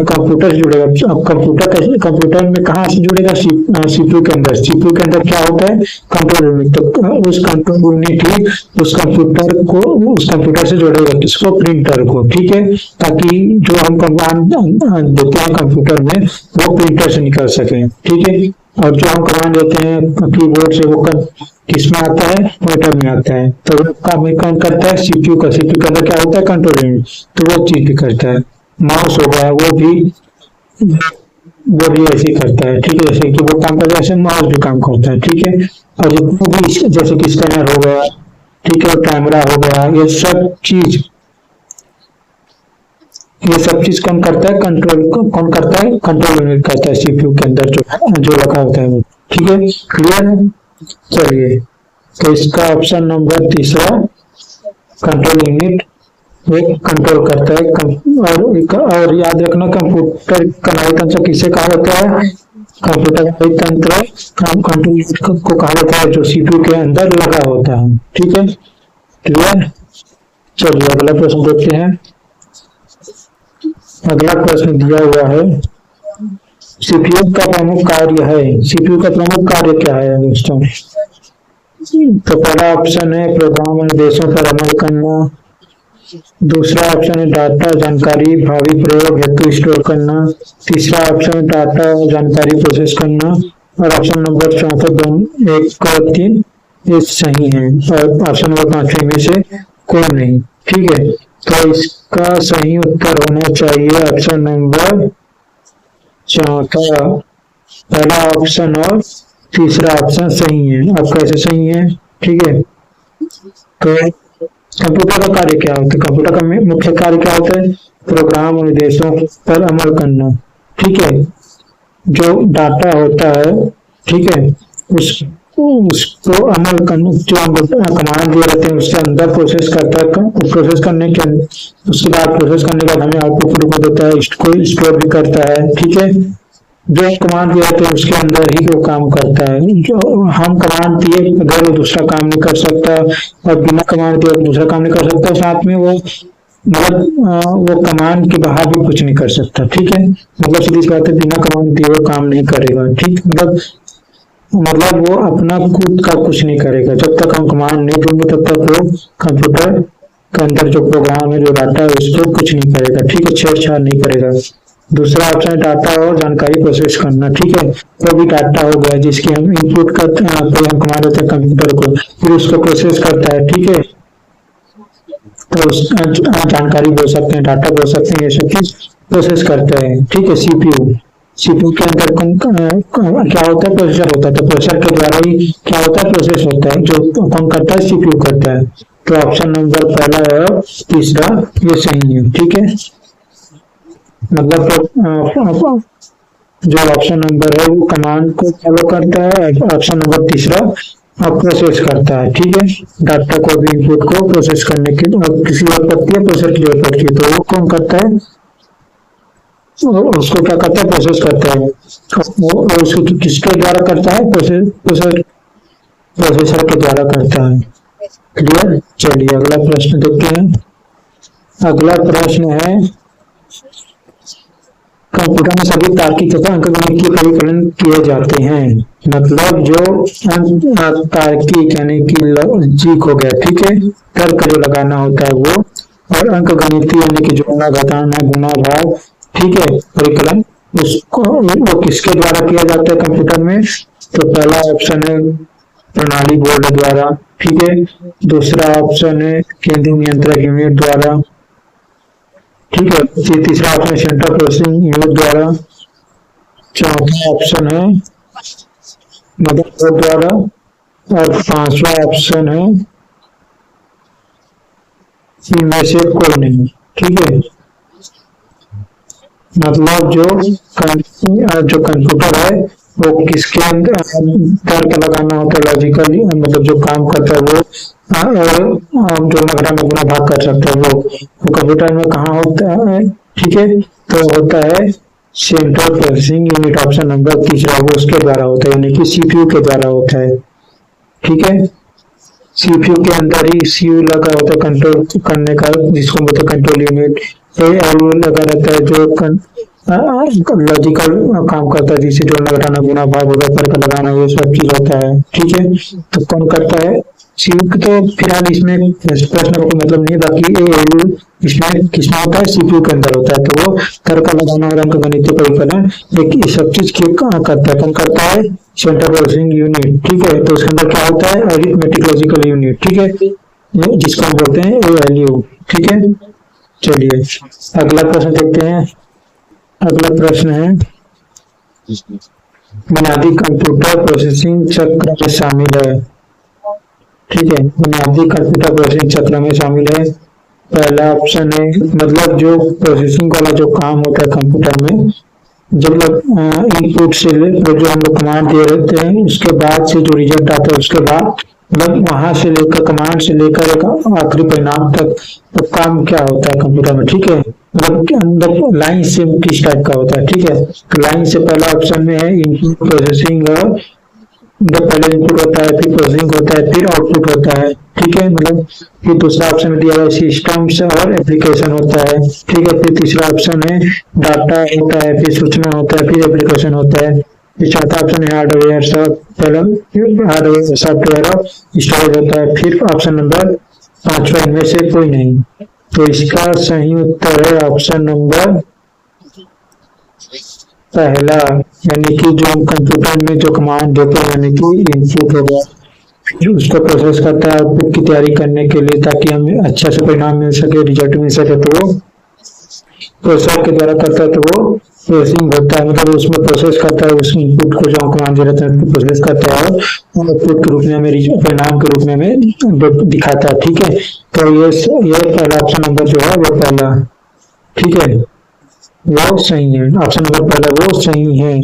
[SPEAKER 1] कंप्यूटर से जुड़ेगा। अब कंप्यूटर में कहाँ से जुड़ेगा? सीपीयू के अंदर। सीपीयू के अंदर क्या होता है? Control unit. तो उस कंट्रोल यूनिट ही उस कंप्यूटर से जोड़ेगा, किसको? प्रिंटर को। ठीक है, ताकि जो हम कमांड देते हैं कंप्यूटर में, वो प्रिंटर से निकल सके। ठीक है, और जो हम कमांड देते हैं कीबोर्ड से, वो किसमें आता है? मॉनिटर में आता है। तो वो काम कौन करता है? सीपीयू का। सीपीयू के अंदर क्या होता है? कंट्रोल यूनिट, तो वो चीज भी करता है। माउस हो गया, वो भी ऐसे ही करता है। ठीक है, जैसे कि वो काम करता है, ऐसे माउस भी काम करता है। ठीक है, और जितने भी जैसे कि स्कैनर हो गया, ठीक है, कैमरा हो गया, ये सब चीज कौन करता है? कौन करता है? कंट्रोल यूनिट करता है सीपीयू के अंदर जो लगा होता है वो। ठीक है, क्लियर है? चलिए, तो इसका ऑप्शन नंबर तीसरा, कंट्रोल यूनिट एक कंट्रोल करता है। और याद रखना, कंप्यूटर का नाड़ी तंत्र किसे कहा जाता है? कंप्यूटर का नाड़ी तंत्र कंट्रोल यूनिट को कहा जाता है, जो सीपीयू के अंदर लगा होता है। ठीक है, क्लियर? चलिए अगला प्रश्न देखते हैं। अगला प्रश्न दिया हुआ है, सीपीयू का प्रमुख कार्य है। सीपीयू का प्रमुख कार्य क्या है दोस्तों? तो पहला ऑप्शन है प्रोग्राम निर्देशों पर अमल करना, दूसरा ऑप्शन है डाटा जानकारी भावी प्रयोग हेतु स्टोर करना, तीसरा ऑप्शन है डाटा जानकारी प्रोसेस करना, और ऑप्शन नंबर चौथा दोनों 1 और 3 ये सही है, और ऑप्शन नंबर 5 में से कोई नहीं। ठीक है, तो इसका सही उत्तर होना चाहिए ऑप्शन नंबर चौथा। पहला ऑप्शन और तीसरा ऑप्शन सही है। अब कैसे सही है? ठीक है, तो कंप्यूटर का कार्य क्या होता है? कंप्यूटर का मुख्य कार्य क्या होता है? प्रोग्राम और निर्देशों पर अमल करना। ठीक है, जो डाटा होता है, ठीक है, उसको अमल करने, जो हम कमांड दिए रहते हैं उसके अंदर प्रोसेस करता है। प्रोसेस करने के उसके बाद प्रोसेस करने के बाद हमें आउटपुट रूप में देता है, इसको स्टोर भी करता है। ठीक है, जो कमांड दिए रहते हैं उसके अंदर ही वो काम करता है। जो हम कमांड दिए अगर वो दूसरा काम नहीं कर सकता, और बिना कमांड दिए दूसरा काम नहीं कर सकता, साथ में वो मतलब वो कमांड के बाहर भी कुछ नहीं कर सकता, ठीक है। मतलब सीधी सी बात है, बिना कमांड दिए वो काम नहीं करेगा, ठीक। मतलब वो अपना खुद का कुछ नहीं करेगा, जब तक हम कमांड नहीं देंगे तब तक वो कंप्यूटर के अंदर जो प्रोग्राम है, जो डाटा है, उस पर कुछ नहीं करेगा, ठीक है, छेड़छाड़ नहीं करेगा। दूसरा ऑप्शन है डाटा और जानकारी प्रोसेस करना, ठीक है। कोई भी डाटा हो गया जिसकी हम इनपुट करते हैं, कोई हम कमांड देते हैं कंप्यूटर को, फिर उसको प्रोसेस करता है, ठीक है। तो जानकारी बोल सकते हैं, डाटा बोल सकते हैं, ये सब चीज प्रोसेस करते हैं, ठीक है। सीपीयू के अंदर क्या होता है, प्रोसेसर होता है, तो प्रोसेसर के द्वारा ही क्या होता है, प्रोसेस होता है, जो कौन करता है, सीपीयू करता है। तो ऑप्शन नंबर पहला और तीसरा ये सही है, ठीक है। मतलब जो ऑप्शन नंबर है वो कमांड को फॉलो करता है, ऑप्शन नंबर तीसरा और प्रोसेस करता है, ठीक है। डाटा को भी इनपुट को प्रोसेस करने के लिए किसी और पड़ती है, प्रोसेसर की जरूरत पड़ती है, तो वो कौन करता है, उसको क्या करता है, प्रोसेस करता है। वो उसको किसके द्वारा करता है, प्रोसेसर के द्वारा करता है। क्लियर। चलिए अगला प्रश्न देखते हैं। अगला प्रश्न है, कंप्यूटर में सभी तार्किक तथा अंकगणितीय परिकलन किए जाते हैं। मतलब जो तार्किक यानी कि लॉजिक हो गया, ठीक है, तर्क जो लगाना होता है वो, और अंकगणितीय यानी कि जोड़ना, घटाना, गुणा, भाग, ठीक है, परिकलन, उसको वो किसके द्वारा किया जाता है कंप्यूटर में। तो पहला ऑप्शन है प्रणाली बोर्ड द्वारा, ठीक है। दूसरा ऑप्शन है केंद्रीय नियंत्रक यूनिट द्वारा, ठीक है। तीसरा ऑप्शन सेंट्रल प्रोसेसिंग यूनिट द्वारा। चौथा ऑप्शन है मदरबोर्ड द्वारा, और पांचवा ऑप्शन है इनमें से कोई नहीं, ठीक है। मतलब जो कंप्यूटर है वो किसके अंदर तर्क लगाना होता है, लॉजिकली, मतलब जो काम करता है वो, जो घटाना, गुणा, भाग कर सकता है वो कंप्यूटर में कहाँ होता है, ठीक है। तो होता है central processing unit, option number तीसरा, वो उसके द्वारा होता है, यानी कि सीपीयू के द्वारा होता है, ठीक है। सीपीयू के अंदर ही सीयू लगा होता है कंट्रोल करने का, जिसको बोलते हैं कंट्रोल यूनिट। एलयू लगा रहता है जो लॉजिकल काम करता है, जिसे जोड़ना, घटाना, गुणा, भाग होगा, तर्क लगाना, ये सब चीज होता है, ठीक है। तो कौन करता है, सीपीयू। तो फिलहाल इसमें प्रश्न का कोई मतलब नहीं है, बाकी एलयू इसमें किसमें होता है, सीपीयू के अंदर होता है। तो वो तर्क लगाना और अंकगणितीय परिकलन ये सब चीज करता है, कौन करता है, सेंट्रल प्रोसेसिंग यूनिट, ठीक है। तो उसके अंदर क्या होता है, अरिथमेटिक लॉजिकल यूनिट, ठीक है, जिसको हम बोलते हैं एएलयू, ठीक है। चलिए अगला प्रश्न देखते हैं। अगला प्रश्न है, बुनियादी कंप्यूटर प्रोसेसिंग चक्र में शामिल है, ठीक है। बुनियादी कंप्यूटर प्रोसेसिंग चक्र में शामिल है। पहला ऑप्शन है, मतलब जो प्रोसेसिंग वाला जो काम होता है कंप्यूटर में, जब इनपुट से जो हम लोग कमांड दे रहते हैं, उसके बाद से जो रिजल्ट आता है, उसके बाद मतलब वहां से लेकर कमांड से लेकर एक आखिरी परिणाम तक तो काम क्या होता है कंप्यूटर में, ठीक है। मतलब लाइन से किस टाइप का होता है, ठीक है। तो लाइन से पहला ऑप्शन में है इनपुट प्रोसेसिंग, और जब पहले इनपुट होता है, फिर प्रोसेसिंग होता है, फिर आउटपुट होता है, ठीक है। मतलब फिर दूसरा ऑप्शन में दिया हुआ सिस्टम्स और एप्लीकेशन होता है, ठीक है। फिर तीसरा ऑप्शन है डाटा होता है, फिर सूचना होता है, फिर एप्लीकेशन होता है। फिर चौथा ऑप्शन है हार्डवेयर सॉफ्टवेयर और स्टोरेज होता है। फिर ऑप्शन नंबर पांचवा, इनमें से कोई नहीं। तो इसका सही उत्तर है ऑप्शन नंबर पहला, यानी कि जो हम कंप्यूटर में जो कमांड देते हैं, यानी कि इनपुट होगा, जो उसको प्रोसेस करता है आउटपुट की तैयारी करने के लिए, ताकि हमें अच्छा से परिणाम मिल सके, रिजल्ट मिल सके, तो वो प्रोसेसर के द्वारा करता है। तो वो प्रोसेसिंग होता है, मतलब उसमें प्रोसेस करता है, उस इनपुट को जो हम कमांड दे रहते हैं उसको प्रोसेस करता है, और आउटपुट के रूप में हमें, परिणाम के रूप में हमें दिखाता है, ठीक है। तो ये पहला ऑप्शन नंबर जो है वो पहला, ठीक है, वो सही है। ऑप्शन नंबर पहला वो सही है,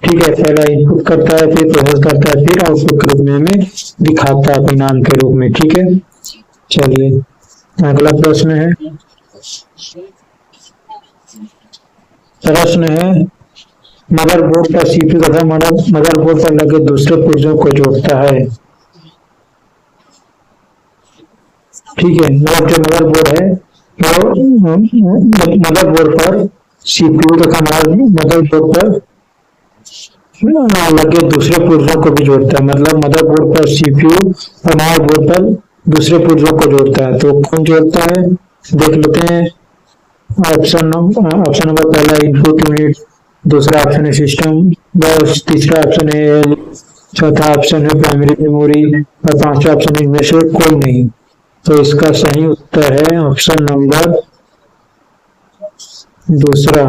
[SPEAKER 1] ठीक है। पहला इनपुट करता है, फिर प्रोसेस करता है, फिर आउटपुट के रूप में हमें दिखाता है परिणाम के रूप में, ठीक है। चलिए अगला प्रश्न है। प्रश्न है, मदरबोर्ड का सीपीयू तथा मदरबोर्ड पर लगे दूसरे पुर्जों को जोड़ता है, ठीक है। मतलब जो मदरबोर्ड है तो मदरबोर्ड पर सीपीयू तथा मदरबोर्ड पर लगे दूसरे पुर्जों को भी जोड़ता है। मतलब मदरबोर्ड पर सीपीयू और मदरबोर्ड पर दूसरे पुर्जों को जोड़ता है। तो कौन जोड़ता है देख लेते हैं। ऑप्शन नंबर पहला इनपुट यूनिट, दूसरा ऑप्शन है सिस्टम बस, तीसरा ऑप्शन है, चौथा ऑप्शन है प्राइमरी मेमोरी और पांचवा ऑप्शन है इनमें से कोई नहीं। तो इसका सही उत्तर है ऑप्शन नंबर दूसरा,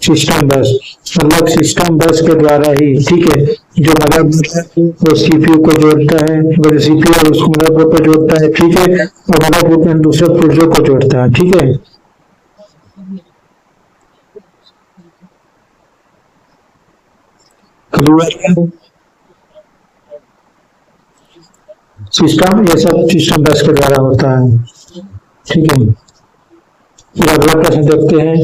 [SPEAKER 1] सिस्टम बस। मतलब सिस्टम बस के द्वारा ही, ठीक है, जो मदरबोर्ड है वो सीपीयू को जोड़ता है, वो सीपीयू और उसको मदरबोर्ड पर जोड़ता है, ठीक है, और मदरबोर्ड में दूसरे पुर्जों को जोड़ता है, ठीक है। सिस्टम ये सब सिस्टम बस के द्वारा होता है, ठीक है। फिर अगला प्रश्न देखते हैं।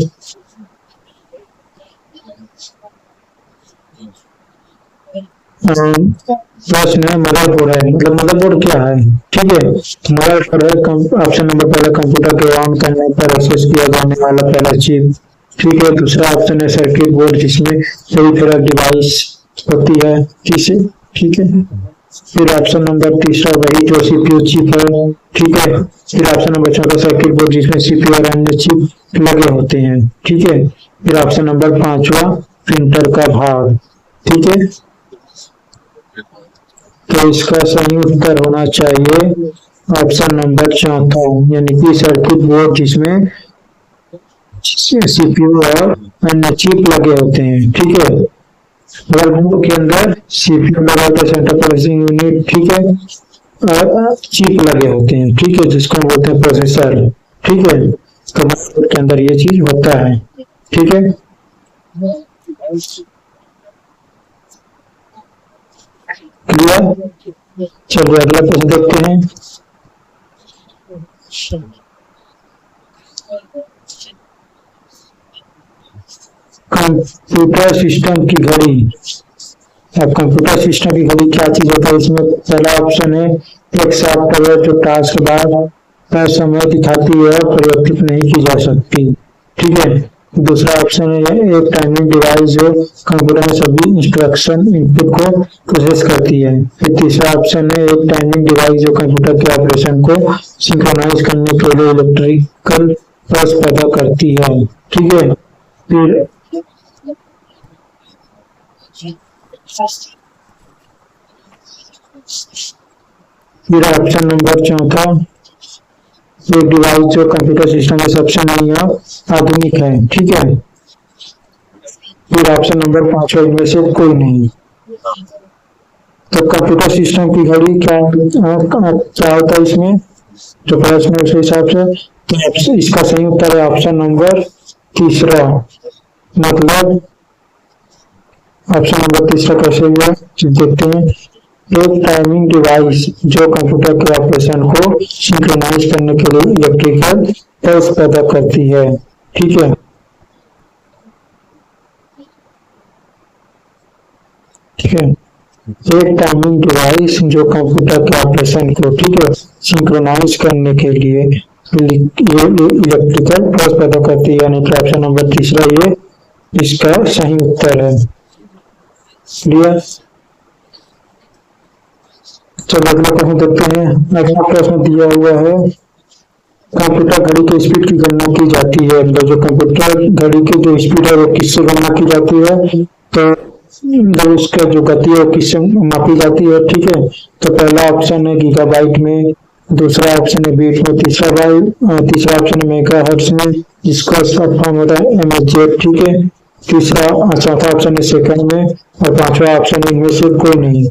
[SPEAKER 1] प्रश्न है मदरबोर्ड है, मतलब मदरबोर्ड क्या है, ठीक है। मदरबोर्ड है ऑप्शन नंबर पहला कंप्यूटर के ऑन करने पर एक्सेस किया जाने वाला पहला चिप, ठीक है। दूसरा ऑप्शन है सर्किट बोर्ड जिसमें सभी तरह डिवाइस होती है, ठीक है। फिर ऑप्शन नंबर तीसरा वही जो सीपीयू चिप है, ठीक है। फिर ऑप्शन नंबर चौथा सर्किट बोर्ड जिसमें सीपीयू और अन्य चिप लगे होते हैं, ठीक है। फिर ऑप्शन नंबर पांचवा प्रिंटर का भाग, ठीक है। तो इसका सही उत्तर होना चाहिए ऑप्शन नंबर चौथा, यानी कि सर्किट बोर्ड जिसमें सीपीयू और अन्य चिप लगे होते हैं, ठीक है। मदरबोर्ड के अंदर सीपीयू लगा होता है, सेंट्रल प्रोसेसिंग यूनिट, ठीक है, और चिप लगे होते हैं, ठीक है, जिसको हम बोलते हैं प्रोसेसर, ठीक है। तो मदरबोर्ड के अंदर ये चीज होता है, ठीक है। क्लियर। चलिए अगला प्रश्न देखते हैं। कंप्यूटर सिस्टम की घड़ी। अब कंप्यूटर सिस्टम की घड़ी क्या चीज होता है, इसमें पहला ऑप्शन है एक सॉफ्टवेयर जो टास्क बाद समय दिखाती है और परिवर्तित नहीं की जा सकती, ठीक है। दूसरा ऑप्शन है एक टाइमिंग डिवाइस जो कंप्यूटर में सभी इंस्ट्रक्शन इनपुट को प्रोसेस करती है। फिर तीसरा ऑप्शन है एक टाइमिंग डिवाइस जो कंप्यूटर के ऑपरेशन को सिंक्रोनाइज करने के लिए इलेक्ट्रिकल पल्स पैदा करती है, ठीक है। फिर ऑप्शन नंबर चौथा एक डिवाइस जो कंप्यूटर सिस्टम में सबसे नई और आधुनिक है, ठीक है। फिर ऑप्शन नंबर पांचवा इनमें से कोई नहीं। तो कंप्यूटर सिस्टम की घड़ी क्या होता है इसमें जो प्रश्न है उस हिसाब से, तो इसका सही उत्तर है ऑप्शन नंबर तीसरा। मतलब ऑप्शन नंबर तीसरा कैसे हुआ देखते हैं। एक टाइमिंग डिवाइस जो कंप्यूटर के ऑपरेशन को सिंक्रोनाइज करने के लिए इलेक्ट्रिकल पल्स पैदा करती है, ठीक है। ठीक है, एक टाइमिंग डिवाइस जो कंप्यूटर के ऑपरेशन को, ठीक है, सिंक्रोनाइज करने के लिए इलेक्ट्रिकल पल्स पैदा करती है, यानी कि ऑप्शन नंबर तीसरा ये इसका सही उत्तर है। क्लियर। चलो अगला प्रश्न देखते हैं। अगला प्रश्न दिया हुआ है कंप्यूटर घड़ी की स्पीड की गणना की जाती है। मतलब जो कंप्यूटर घड़ी की जो स्पीड है वो किससे गणना की जाती है, तो जब उसका जो गति है वो किससे मापी जाती है, ठीक है। तो पहला ऑप्शन है गीगाबाइट में, दूसरा ऑप्शन है बीट में, तीसरा ऑप्शन है मेगाहर्ट्ज में जिसका शॉर्ट फॉर्म होता है एमएचजेड, ठीक है। चौथा ऑप्शन है सेकंड में और पांचवा ऑप्शन है इनमें से कोई नहीं।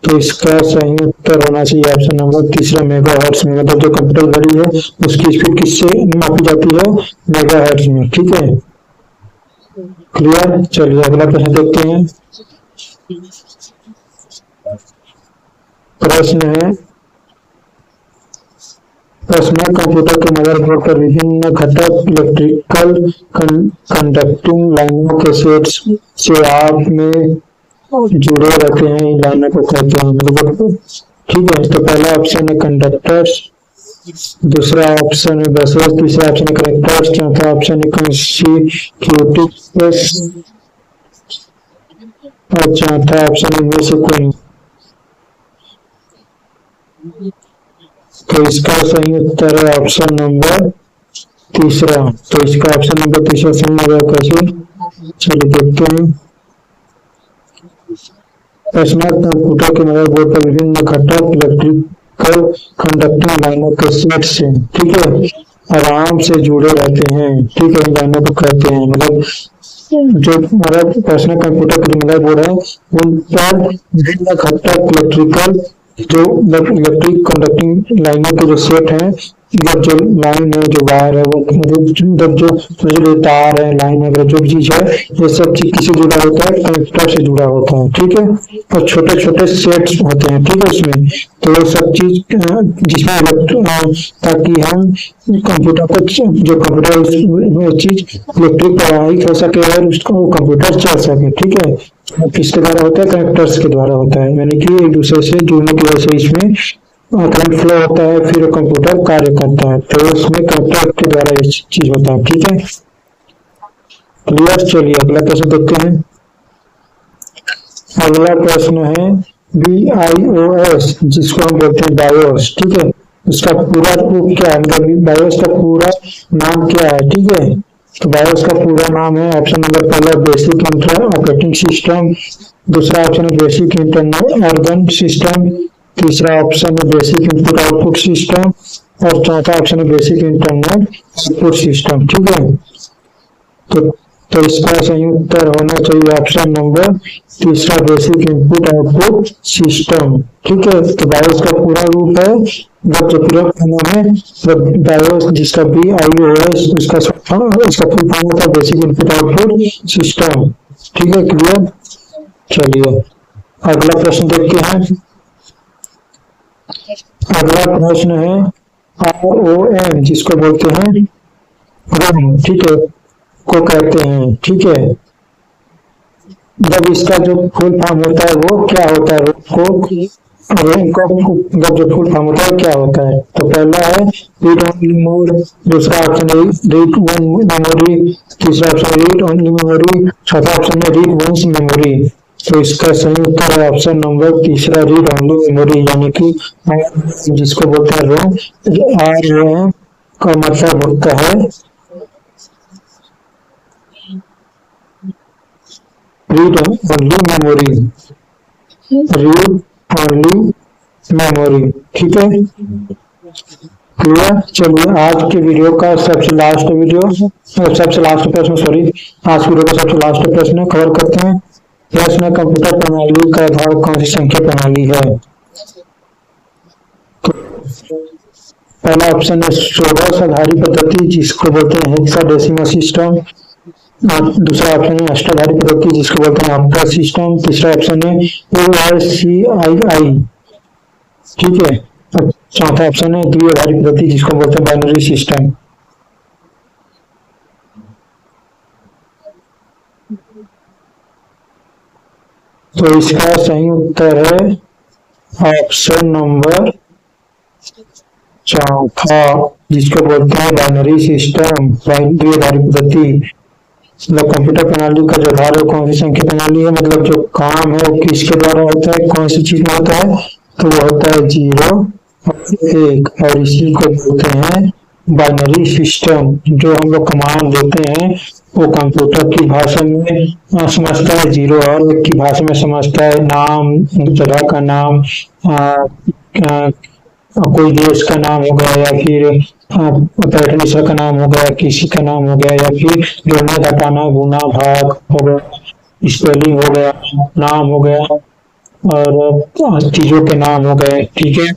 [SPEAKER 1] तो इसका सही उत्तर होना चाहिए ऑप्शन नंबर तीसरा मेगाहर्ट्ज में। मतलब जो कंप्यूटर घड़ी है उसकी स्पीड किससे मापी जाती है, मेगाहर्ट्ज में, ठीक है। क्लियर। चलिए अगला प्रश्न देखते हैं। प्रश्न कंप्यूटर के मदरबोर्ड पर विभिन्न घटक इलेक्ट्रिकल कंडक्टिंग लाइनों के सेट से आप में जुड़े रहते हैं, इन लाइनों को कहते हैं। मतलब ठीक है, तो पहला ऑप्शन है कंडक्टर्स, दूसरा ऑप्शन है बसेस, तीसरा ऑप्शन है करेक्टर्स, चौथा ऑप्शन है कॉन्सिक्यूटिव्स और चौथा ऑप्शन है म्यूजिक। तो इसका सही उत्तर है ऑप्शन नंबर तीसरा। तो इसका ऑप्शन नंबर तीसरा सही होगा कैसे, चलिए देखते हैं। प्रश्नार्थ कंप्यूटर के मदरबोर्ड पर विभिन्न घटक इलेक्ट्रिकल कंडक्टिंग लाइनों के सेट से, ठीक है, आराम से जुड़े रहते हैं, ठीक है, इन लाइनों को कहते हैं, मतलब जो हमारा पर्सनल कंप्यूटर के मदरबोर्ड है उन पर विभिन्न घटक इलेक्ट्रिकल जो इलेक्ट्रिक कंडक्टिंग लाइनों के जो सेट है, मतलब जो लाइन है, जो वायर है, वो मतलब जो तार है, लाइन है, जो भी चीज है, ये सब चीज किससे जुड़ा होता है, कंप्यूटर से जुड़ा होता है, ठीक है। और छोटे छोटे सेट्स होते हैं, ठीक है, उसमें तो ये सब चीज जिसमें ताकि हम कंप्यूटर को जो कंप्यूटर चीज इलेक्ट्रिक प्रवाहित हो सके और उसको कंप्यूटर चल सके, ठीक है। किसके द्वारा होता है, कनेक्टर्स के द्वारा होता है, यानी कि एक दूसरे से जुड़ने की वजह से इसमें करंट फ्लो होता है, फिर कंप्यूटर कार्य करता है, तो इसमें कनेक्टर के द्वारा ये चीज होता है, ठीक है, क्लियर। चलिए अगला प्रश्न देखते हैं। अगला प्रश्न है BIOS, जिसको हम बोलते हैं बायोस, ठीक है, उसका पूरा रूप क्या है, मतलब बायोस का पूरा नाम क्या है, ठीक है। तो बायोस का पूरा नाम है, ऑप्शन नंबर पहला बेसिक इंटर ऑपरेटिंग सिस्टम, दूसरा ऑप्शन है बेसिक इंटरनल ऑर्गन सिस्टम, तीसरा ऑप्शन है बेसिक इनपुट आउटपुट सिस्टम और चौथा ऑप्शन है बेसिक इंटरनल आउटपुट सिस्टम, ठीक है। तो इसका सही उत्तर होना चाहिए ऑप्शन नंबर तीसरा बेसिक इनपुट आउटपुट सिस्टम, ठीक है। तो बायोस का पूरा रूप है, जो पूरा नाम है बायोस, जिसका BIOS, उसका फुल फॉर्म होता है बेसिक इनपुट आउटपुट सिस्टम, ठीक है, क्लियर। चलिए अगला प्रश्न देखते हैं। अगला प्रश्न है ROM, जिसको बोलते हैं रोम, ठीक है, को कहते हैं, ठीक है। जब इसका जो फुल फॉर्म होता है वो क्या होता है, रोम का जो फुल फॉर्म होता है क्या होता है। तो पहला है रीड ओनली मोड, दूसरा ऑप्शन है रीड वन मेमोरी, तीसरा ऑप्शन है रीड ओनली मेमोरी, चौथा ऑप्शन है रीड वंस मेमोरी। तो इसका सही उत्तर है ऑप्शन नंबर तीसरा रीड ओनली मेमोरी, यानी कि जिसको बोलते हैं रोम। ROM का मतलब होता है read only memory, read only memory, ठीक है, क्लियर। चलिए आज के वीडियो का सबसे लास्ट प्रश्न, सॉरी, आज वीडियो का सबसे लास्ट प्रश्न कवर करते हैं। प्रश्न कंप्यूटर प्रणाली का आधार कौन सी संख्या प्रणाली है। तो पहला ऑप्शन है षोडश आधारी पद्धति, जिसको बोलते हैं हेक्साडेसिमल सिस्टम, दूसरा ऑप्शन है अष्टाधारी पद्धति, जिसको बोलते हैं ऑक्टा सिस्टम, तीसरा ऑप्शन है ASCII, ठीक है, चौथा ऑप्शन है द्विआधारी पद्धति, जिसको बोलते हैं बाइनरी सिस्टम। तो इसका सही उत्तर है ऑप्शन नंबर चौथा, जिसको बोलते हैं बाइनरी सिस्टम, द्विआधारी पद्धति। मतलब कंप्यूटर प्रणाली का जो आधार है कौन सी संख्या प्रणाली है, मतलब जो काम है वो किसके द्वारा होता है, कौन सी चीज में होता है, तो वो होता है 0 और 1, और इसी को बोलते हैं बाइनरी सिस्टम। जो हम लोग कमांड देते हैं वो कंप्यूटर की भाषा में समझता है, 0 और 1 की भाषा में समझता है, नाम, जगह का नाम, कोई देश का नाम हो गया, या फिर पर्यटन का नाम हो गया, किसी का नाम हो गया, या फिर जोड़ना घटाना गुना भाग हो गया, स्पेलिंग हो गया, नाम हो गया, और चीजों के नाम हो गए, ठीक है,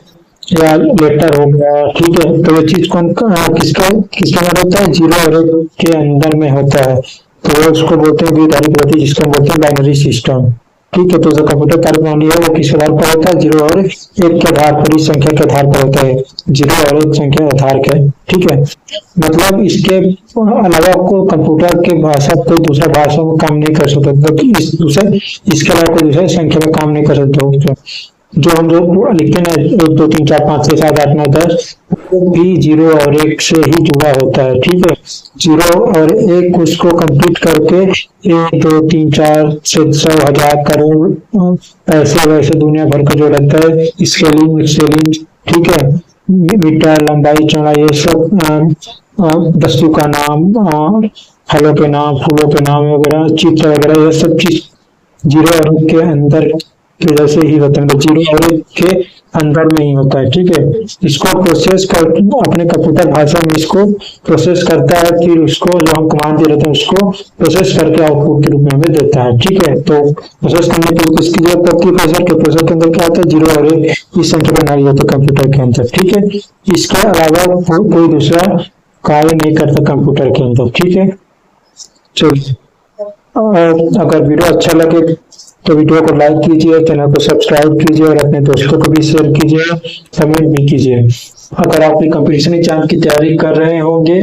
[SPEAKER 1] या लेटर हो गया, ठीक है। तो ये चीज कौन किसके अंदर होता है, 0 और 1 के अंदर में होता है, तो उसको बोलते हैं द्विआधारी पद्धति, जिसको बोलते हैं बाइनरी सिस्टम, ठीक है। तो जो कंप्यूटर कार्य प्रणाली है वो किस आधार पर होता है, 0 और 1 के आधार पर, इस संख्या के आधार पर होता है, 0 और 1 संख्या आधार के, ठीक है। मतलब इसके अलावा को कंप्यूटर के भाषा कोई दूसरा भाषा में काम नहीं कर सकता, इसके अलावा कोई दूसरा संख्या में काम नहीं कर सकता। जो लिखते हैं ना 1 2 3 4 5 6 7 8 9 10, वो भी 0 और 1 से ही जुड़ा होता है। ठीक है, 0 और 1 उसको कंप्लीट करके 1 2 3 4 से 100 1000 करोड़ पैसे वैसे दुनिया भर का जो रहता है, स्केलिंग स्केलिंग, ठीक है, मीटर लंबाई चौड़ाई ये सब, वस्तु का नाम, फलों के नाम फूलों के नाम वगैरह, चित्र वगैरह, ये सब चीज 0 और 1 के अंदर के जैसे ही होता है, 0 और 1 के अंदर में ही होता है। ठीक है, इसको प्रोसेस कर अपने कंप्यूटर भाषा में इसको प्रोसेस करता है, फिर उसको जो हम कमांड दे रहते हैं उसको प्रोसेस करके आउटपुट के रूप में हमें देता है। ठीक है, तो प्रोसेस करने के लिए किसकी जरूरत पड़ती है? प्रोसेसर के अंदर क्या होता है? 0 और 1 इस संख्या प्रणाली होता है कंप्यूटर के अंदर। ठीक है, इसके अलावा कोई दूसरा कार्य नहीं करता कंप्यूटर के अंदर। ठीक है, चलिए, और अगर वीडियो अच्छा लगे तो वीडियो को लाइक कीजिए, चैनल को सब्सक्राइब कीजिए और अपने दोस्तों को भी शेयर कीजिए, कमेंट भी कीजिए। अगर आप भी कंपटीशन एग्जाम की तैयारी कर रहे होंगे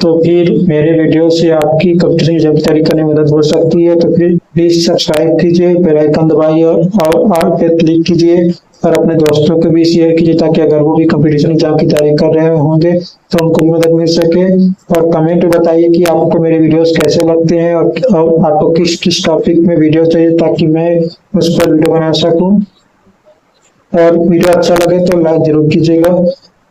[SPEAKER 1] तो फिर मेरे वीडियो से आपकी कंपटीशन एग्जाम की तैयारी करने में मदद हो सकती है, तो फिर प्लीज सब्सक्राइब कीजिए, बेल आइकन दबाइए और ऑल पे क्लिक कीजिए और अपने दोस्तों को भी शेयर कीजिए, ताकि अगर वो भी कंपटीशन एग्जाम की तैयारी कर रहे होंगे तो उनको भी मदद मिल सके। और कमेंट में बताइए कि आपको मेरे वीडियोस कैसे लगते हैं और आपको किस किस टॉपिक में वीडियो चाहिए, ताकि मैं उस पर वीडियो बना सकूं। और वीडियो अच्छा लगे तो लाइक जरूर कीजिएगा।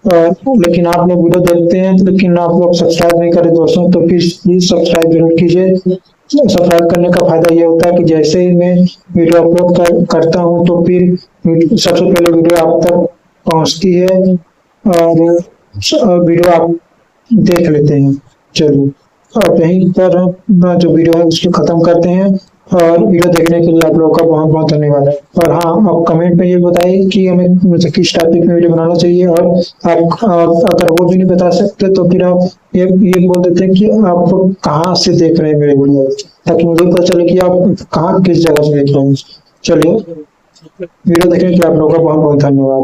[SPEAKER 1] लेकिन आप लोग वीडियो देखते हैं लेकिन आप लोग सब्सक्राइब नहीं करें दोस्तों, तो प्लीज सब्सक्राइब जरूर कीजिए। सब्सक्राइब करने का फायदा ये होता है कि जैसे ही मैं वीडियो अपलोड करता हूँ तो फिर सबसे पहले वीडियो आप तक पहुँचती है और वीडियो आप देख लेते हैं। चलिए, अब यहीं पर हम जो वीडियो है उसको खत्म करते हैं, और वीडियो देखने के लिए आप लोगों का बहुत बहुत धन्यवाद है। और हाँ, आप कमेंट में ये बताइए कि हमें मतलब किस टॉपिक में वीडियो बनाना चाहिए, और आप अगर वो भी नहीं बता सकते तो फिर आप ये बोल देते हैं कि आप कहाँ से देख रहे हैं मेरे वीडियो, ताकि मुझे पता चले कि आप कहाँ किस जगह से देख रहे हैं। चलिए, वीडियो देखने के लिए आप लोगों का बहुत बहुत धन्यवाद।